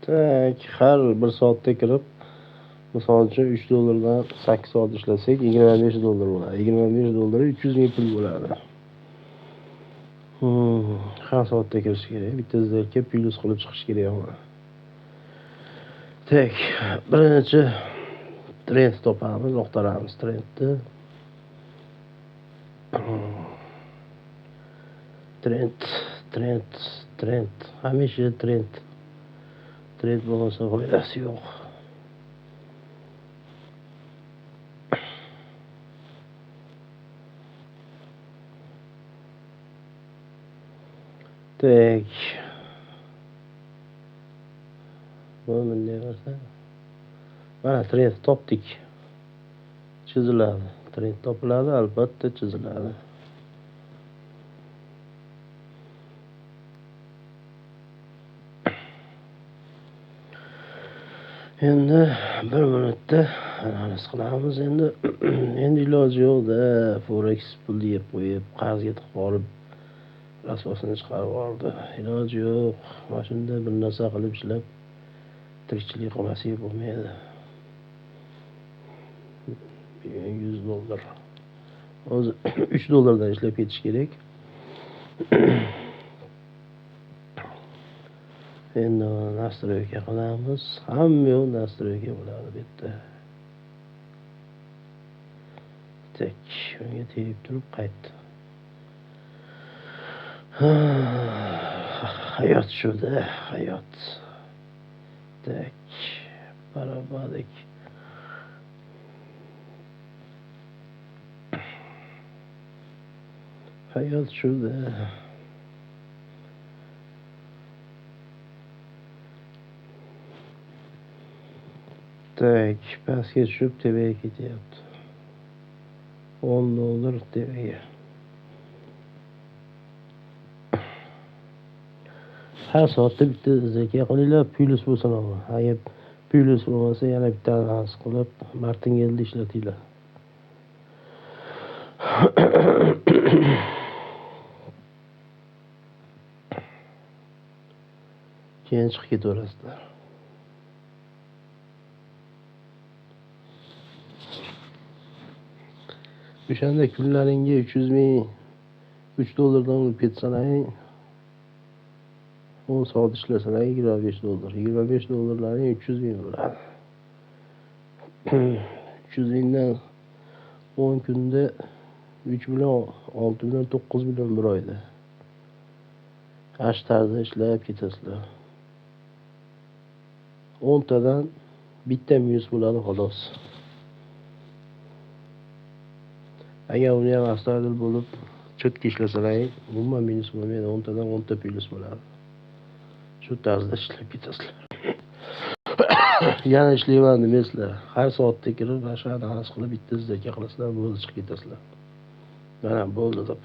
Har bir soatda kirib, misol uchun $3 8 soat ishlasak, $25 bo'ladi. $25 300 ming pul bo'ladi. Har soatda kirish kerak. Bitta zerga plyus qilib chiqish kerak. Tak, birinchi trend topamiz, yoqtiramiz trendni. Trend. Hamisha trend. Trend bo'lmasa foydasi yo'q. Tak. Bunday bo'lsa, mana trend topdik. Chiziladi. Trend topiladi, albatta chiziladi. Endi 1 minutda analiz qilamiz. Endi iloji yo'q-da, forex pul yeb qo'yib, qarzga tiqib olib, asosini chiqarib oldi. Iloji yo'q. Mana shunda bir narsa qilib ishlab tirikchilik qilmasak bo'lmaydi. $100. Hozir $3 dan ishlab ketish kerak. Endi nastroyga qilamiz. Hamma yo'q nastroyga bo'ladi bu yerda. Tak, unga tegib turib qaytdi. Hayot shuda, hayot. Tak, barobarik. Hayot shuda. Tak, pastga tushib tepaga ketyapti. $10 tepaga. Har soatda bitta zaka qilinglar, plyus bo'lsin ham. Agar plyus bo'lmasa, yana bitta analiz qilib, martingelni ishlatinglar. Keyin chiqib ketaverasizlar. O'shanda kunlaringga 300 ming $3 dan olib ketsalar, 10 soat ishlasalar $25. $25 300 ming bo'ladi. 300 mingdan 10 kunda 3 million, 6 million, 9 million bir oyda. Ash tarzda ishlab ketasizlar. 10 tadan bitta minus bo'ladi xolos. Agar uni ham astoydil bo'lib, chetga ishlasalar, umuman minus bo'lmaydi. 10 tadan 10 ta plyus bo'ladi. Shu tarzda ishlab ketasizlar. Yana ishlayman demasizlar. Har soatda kirib, analiz qilib, bitta zaka qilasizlar, bo'ldi chiqib ketasizlar. Mana bo'ldi deb.